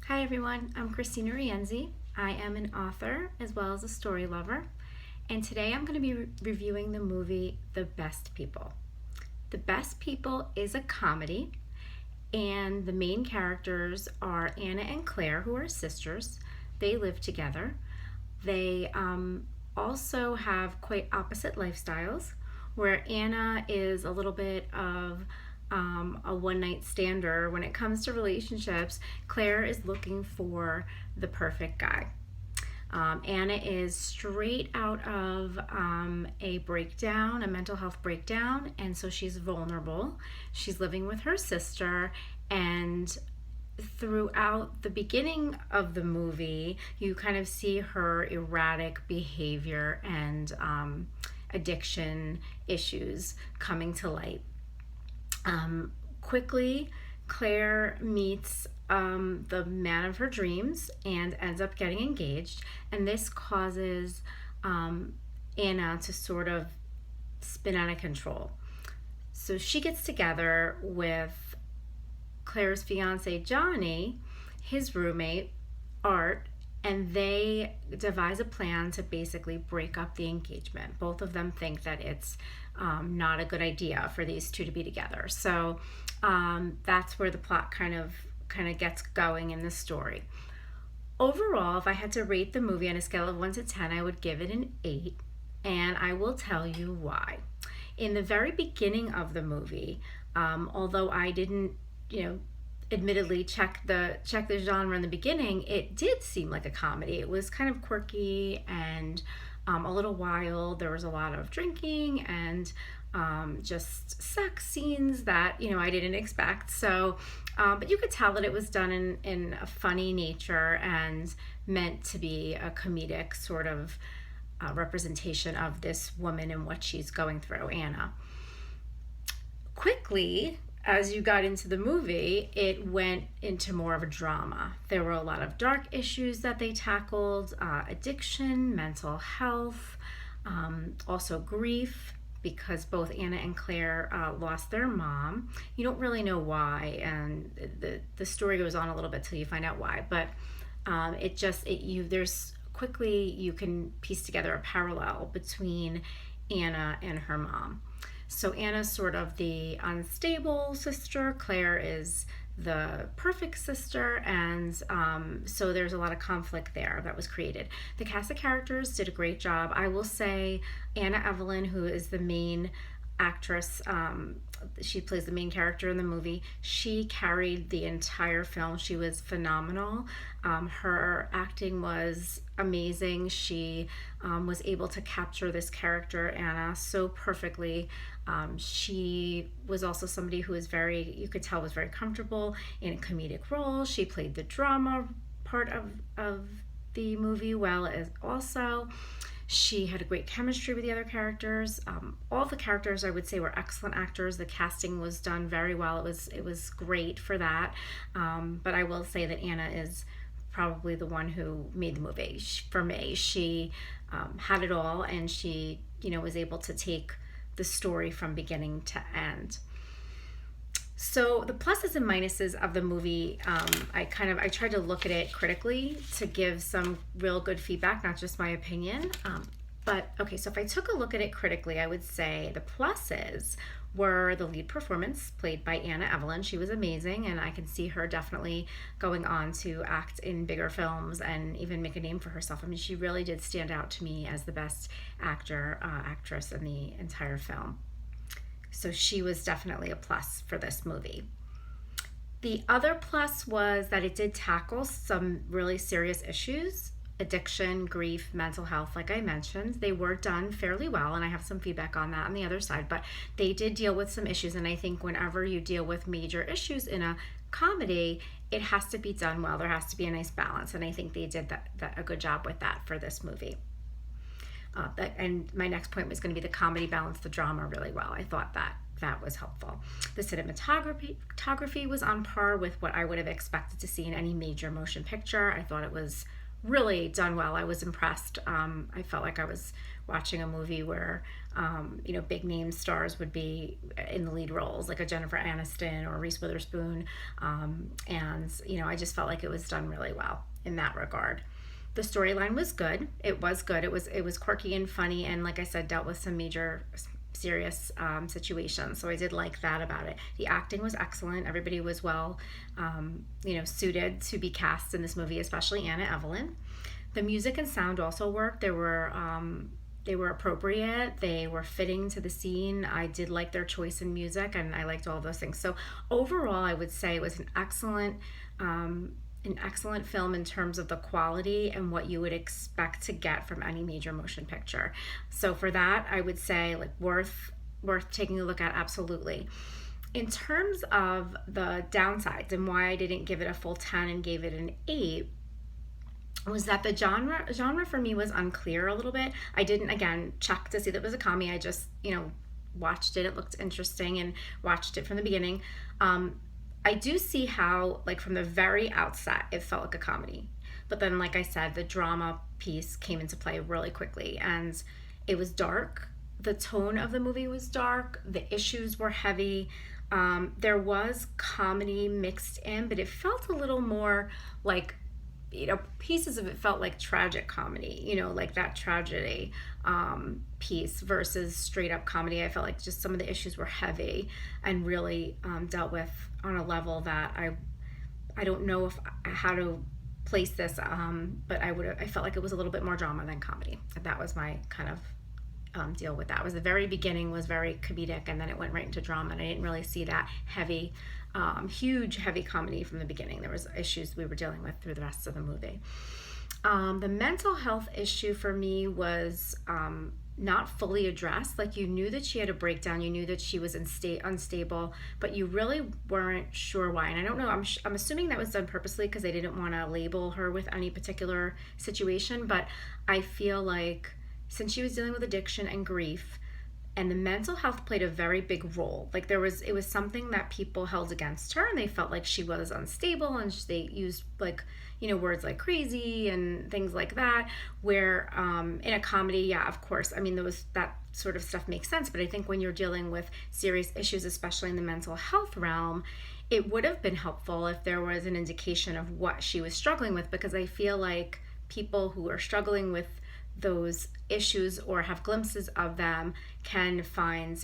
Hi everyone, I'm Christina Rienzi. I am an author as well as a story lover, and today I'm going to be reviewing the movie The Best People. The Best People is a comedy, and the main characters are Anna and Claire, who are sisters. They live together. They also have quite opposite lifestyles, where Anna is a little bit of a one night stander. When it comes to relationships, Claire is looking for the perfect guy. Anna is straight out of a breakdown, a mental health breakdown, and so she's vulnerable. She's living with her sister, and throughout the beginning of the movie, you kind of see her erratic behavior and addiction issues coming to light. Quickly, Claire meets the man of her dreams and ends up getting engaged, and this causes Anna to sort of spin out of control. So she gets together with Claire's fiance Johnny, his roommate Art, and they devise a plan to basically break up the engagement. Both of them think that it's not a good idea for these two to be together. So that's where the plot kind of gets going in the story. Overall, if I had to rate the movie on a scale of 1 to 10, I would give it an 8, and I will tell you why. In the very beginning of the movie, although I didn't, admittedly check the genre in the beginning, it did seem like a comedy. It was kind of quirky and a little wild. There was a lot of drinking and just sex scenes that I didn't expect. So, but you could tell that it was done in a funny nature and meant to be a comedic sort of representation of this woman and what she's going through, Anna. Quickly, as you got into the movie, it went into more of a drama. There were a lot of dark issues that they tackled, addiction, mental health, also grief, because both Anna and Claire lost their mom. You don't really know why, and the story goes on a little bit till you find out why. But there's quickly you can piece together a parallel between Anna and her mom. So Anna's sort of the unstable sister. Claire is the perfect sister, and so there's a lot of conflict there that was created. The cast of characters did a great job. I will say Anna Evelyn, who is the main actress, she plays the main character in the movie. She carried the entire film. She was phenomenal. Her acting was amazing. She was able to capture this character, Anna, so perfectly. She was also somebody who was you could tell was very comfortable in a comedic role. She played the drama part of the movie well as also. She had a great chemistry with the other characters. All the characters, I would say, were excellent actors. The casting was done very well. It was great for that. But I will say that Anna is probably the one who made the movie. For me, she had it all, and she was able to take the story from beginning to end. So the pluses and minuses of the movie, I tried to look at it critically to give some real good feedback, not just my opinion. But okay, so if I took a look at it critically, I would say the pluses were the lead performance played by Anna Evelyn. She was amazing, and I can see her definitely going on to act in bigger films and even make a name for herself. I mean, she really did stand out to me as the best actress in the entire film. So she was definitely a plus for this movie. The other plus was that it did tackle some really serious issues: addiction, grief, mental health, like I mentioned. They were done fairly well, and I have some feedback on that on the other side, but they did deal with some issues, and I think whenever you deal with major issues in a comedy, it has to be done well. There has to be a nice balance, and I think they did that a good job with that for this movie. And my next point was going to be the comedy balanced the drama really well. I thought that was helpful. The cinematography was on par with what I would have expected to see in any major motion picture. I thought it was really done well. I was impressed. I felt like I was watching a movie where big name stars would be in the lead roles, like a Jennifer Aniston or Reese Witherspoon. And I just felt like it was done really well in that regard. The storyline was good. It was good. It was quirky and funny, and like I said, dealt with some major serious situations. So I did like that about it. The acting was excellent. Everybody was well, suited to be cast in this movie, especially Anna Evelyn. The music and sound also worked. They were appropriate. They were fitting to the scene. I did like their choice in music, and I liked all of those things. So overall, I would say it was an excellent film in terms of the quality and what you would expect to get from any major motion picture. So for that, I would say like worth taking a look at, absolutely. In terms of the downsides and why I didn't give it a full 10 and gave it an 8, was that the genre for me was unclear a little bit. I didn't, again, check to see that it was a comedy. I just, watched it. It looked interesting and watched it from the beginning. I do see how, like, from the very outset, it felt like a comedy. But then, like I said, the drama piece came into play really quickly. And it was dark. The tone of the movie was dark. The issues were heavy. There was comedy mixed in, but it felt a little more like, pieces of it felt like tragic comedy, like that tragedy piece versus straight up comedy. I felt like just some of the issues were heavy and really dealt with on a level that I don't know how to place this, but I felt like it was a little bit more drama than comedy. That was my kind of deal with that. Was the very beginning was very comedic, and then it went right into drama, and I didn't really see that heavy, huge heavy comedy from the beginning. There was issues we were dealing with through the rest of the movie. The mental health issue for me was not fully addressed. Like, you knew that she had a breakdown, you knew that she was unstable, but you really weren't sure why. And I don't know, I'm assuming that was done purposely because they didn't want to label her with any particular situation, but I feel like since she was dealing with addiction and grief, and the mental health played a very big role. Like, it was something that people held against her, and they felt like she was unstable, and they used words like crazy and things like that, where in a comedy, yeah, of course, I mean, that sort of stuff makes sense. But I think when you're dealing with serious issues, especially in the mental health realm, it would have been helpful if there was an indication of what she was struggling with, because I feel like people who are struggling with those issues or have glimpses of them can find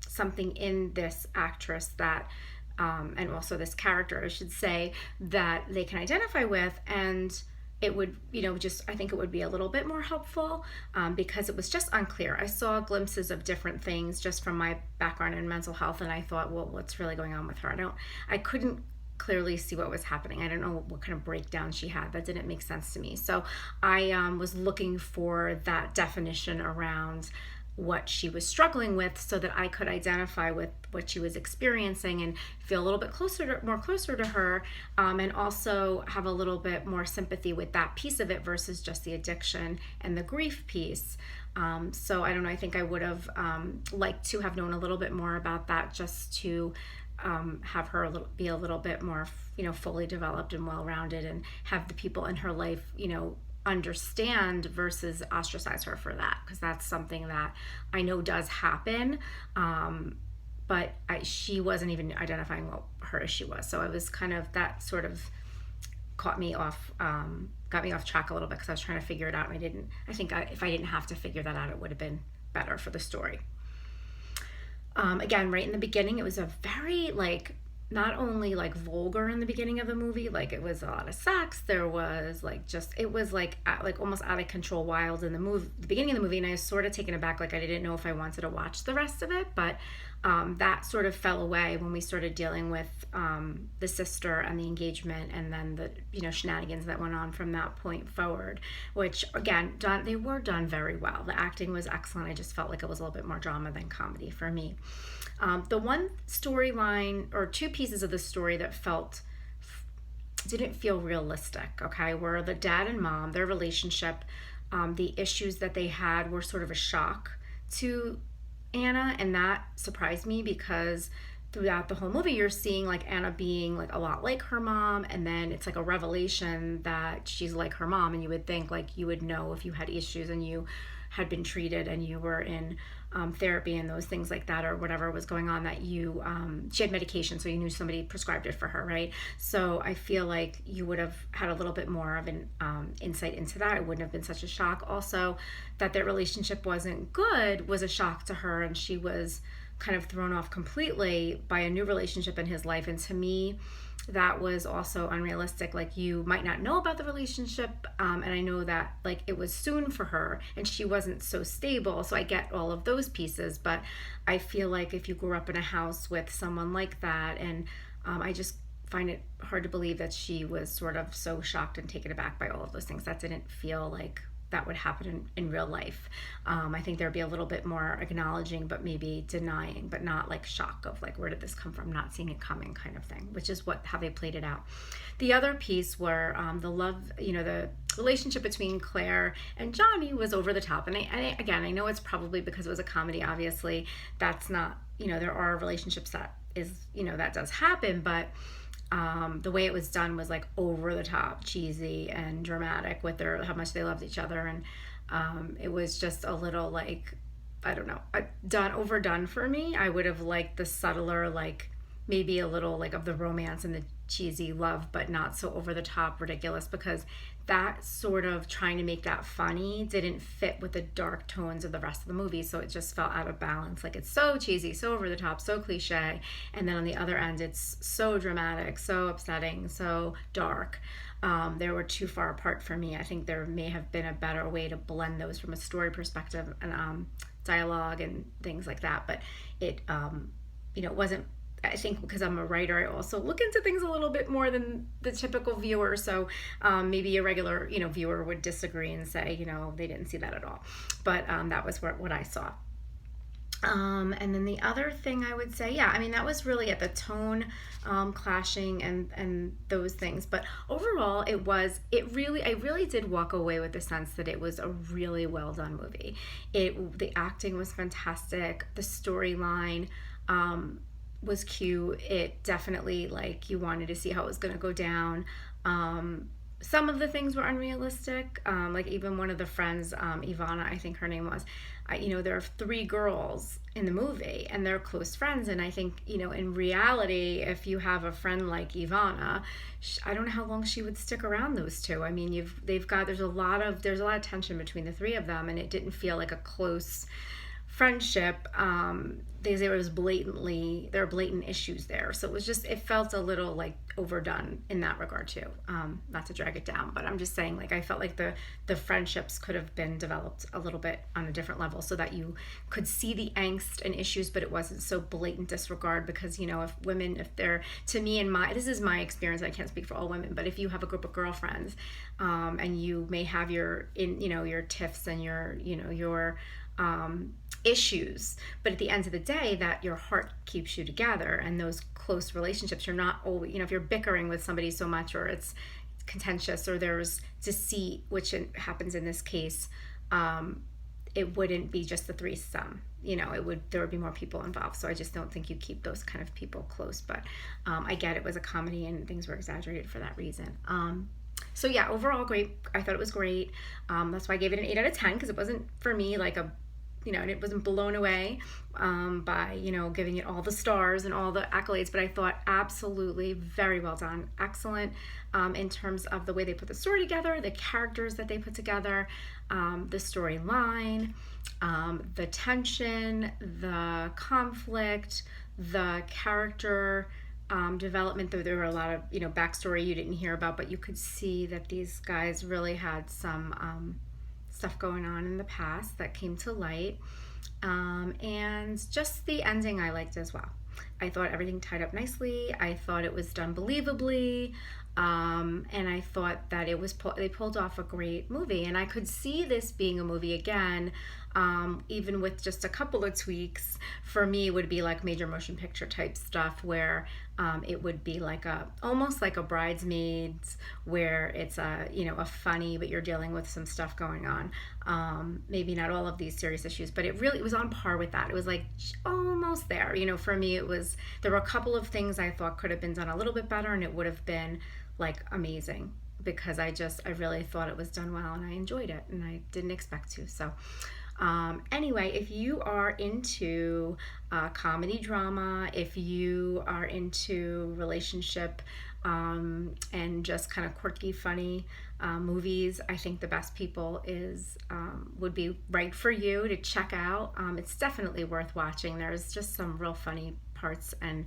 something in this actress that and also this character, I should say, that they can identify with, and it would, I think it would be a little bit more helpful because it was just unclear. I saw glimpses of different things just from my background in mental health, and I thought, well, what's really going on with her? I couldn't clearly see what was happening. I don't know what kind of breakdown she had. That didn't make sense to me. So I was looking for that definition around what she was struggling with so that I could identify with what she was experiencing and feel a little bit more closer to her, and also have a little bit more sympathy with that piece of it versus just the addiction and the grief piece. So I don't know, I think I would have liked to have known a little bit more about that, just to have her be a little bit more, fully developed and well-rounded, and have the people in her life, understand versus ostracize her for that, because that's something that I know does happen. But she wasn't even identifying what her issue was. So it was kind of, that sort of got me off track a little bit, because I was trying to figure it out, and if I didn't have to figure that out, it would have been better for the story. Again, right in the beginning, it was a very, not only vulgar in the beginning of the movie, it was a lot of sex. There was it was almost out of control, wild in the beginning of the movie, and I was sort of taken aback. I didn't know if I wanted to watch the rest of it, but that sort of fell away when we started dealing with the sister and the engagement, and then the shenanigans that went on from that point forward, which again, they were done very well. The acting was excellent. I just felt like it was a little bit more drama than comedy for me. The one storyline or two pieces of the story that didn't feel realistic, okay, were the dad and mom, their relationship. The issues that they had were sort of a shock to Anna, and that surprised me, because throughout the whole movie you're seeing Anna being a lot like her mom, and then it's a revelation that she's like her mom, and you would think you would know if you had issues and you had been treated and you were in therapy and those things like that, or whatever was going on, that you she had medication, so you knew somebody prescribed it for her, right? So I feel like you would have had a little bit more of an insight into that. It wouldn't have been such a shock. Also, that their relationship wasn't good was a shock to her, and she was kind of thrown off completely by a new relationship in his life. And to me, that was also unrealistic. Like, you might not know about the relationship, and I know that like it was soon for her and she wasn't so stable, so I get all of those pieces. But I feel like if you grew up in a house with someone like that, and I just find it hard to believe that she was sort of so shocked and taken aback by all of those things. That didn't feel like that would happen in real life. I think there'd be a little bit more acknowledging, but maybe denying, but not like shock of like, where did this come from? Not seeing it coming kind of thing, which is how they played it out. The other piece were the love, the relationship between Claire and Johnny was over the top. And I know it's probably because it was a comedy. Obviously, that's not, there are relationships that that does happen, but the way it was done was like over the top, cheesy and dramatic with how much they loved each other. And it was just a little like, I don't know, overdone for me. I would have liked the subtler, like maybe a little like of the romance and the cheesy love, but not so over the top ridiculous, because that sort of trying to make that funny didn't fit with the dark tones of the rest of the movie. So it just felt out of balance. Like, it's so cheesy, so over the top, so cliche, and then on the other end it's so dramatic, so upsetting, so dark. They were too far apart for me. I think there may have been a better way to blend those from a story perspective and dialogue and things like that, but it wasn't. I think because I'm a writer, I also look into things a little bit more than the typical viewer. So maybe a regular, viewer would disagree and say, they didn't see that at all. But that was what I saw. And then the other thing I would say, that was really at the tone clashing and those things. But overall, I really did walk away with the sense that it was a really well done movie. The acting was fantastic. The storyline was cute. It definitely, like, you wanted to see how it was going to go down. Some of the things were unrealistic. Like, even one of the friends, Ivana, I think her name was, there are 3 girls in the movie and they're close friends. And I think, in reality, if you have a friend like Ivana, I don't know how long she would stick around those 2. I mean, there's a lot of tension between the 3 of them, and it didn't feel like a close friendship. There were blatant issues there, so it felt a little like overdone in that regard too. Not to drag it down, but I'm just saying, like, I felt like the friendships could have been developed a little bit on a different level, so that you could see the angst and issues, but it wasn't so blatant disregard. Because if they're, to me, this is my experience, I can't speak for all women, but if you have a group of girlfriends, and you may have your tiffs and your issues, but at the end of the day, that your heart keeps you together, and those close relationships, you're not always, if you're bickering with somebody so much, or it's contentious, or there's deceit, which happens in this case, it wouldn't be just the threesome. There would be more people involved. So I just don't think you keep those kind of people close. But I get it was a comedy and things were exaggerated for that reason. So yeah, overall great. I thought it was great. That's why I gave it an 8 out of 10, because it wasn't for me like and it wasn't blown away by, giving it all the stars and all the accolades, but I thought absolutely very well done. Excellent in terms of the way they put the story together, the characters that they put together, the storyline, the tension, the conflict, the character development. There were a lot of, backstory you didn't hear about, but you could see that these guys really had some stuff going on in the past that came to light, and just the ending I liked as well. I thought everything tied up nicely. I thought it was done believably, and I thought that they pulled off a great movie, and I could see this being a movie again, even with just a couple of tweaks. For me, it would be like major motion picture type stuff, where it would be like almost like a Bridesmaids, where it's a funny, but you're dealing with some stuff going on. Maybe not all of these serious issues, but it was on par with that. It was like almost there. For me, there were a couple of things I thought could have been done a little bit better, and it would have been like amazing, because I really thought it was done well, and I enjoyed it, and I didn't expect to. So Anyway, if you are into comedy drama, if you are into relationship and just kind of quirky, funny movies, I think The Best People is would be right for you to check out. It's definitely worth watching. There's just some real funny parts and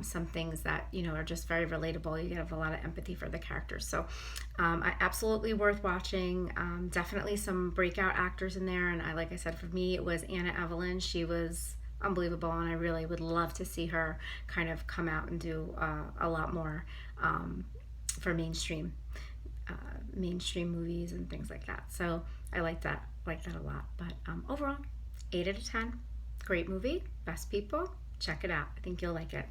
some things that are just very relatable. You have a lot of empathy for the characters, so absolutely worth watching. Definitely some breakout actors in there, and like I said, for me it was Anna Evelyn. She was unbelievable, and I really would love to see her kind of come out and do a lot more for mainstream movies and things like that. So I like that a lot. But overall, 8 out of 10. Great movie. Best People. Check it out. I think you'll like it.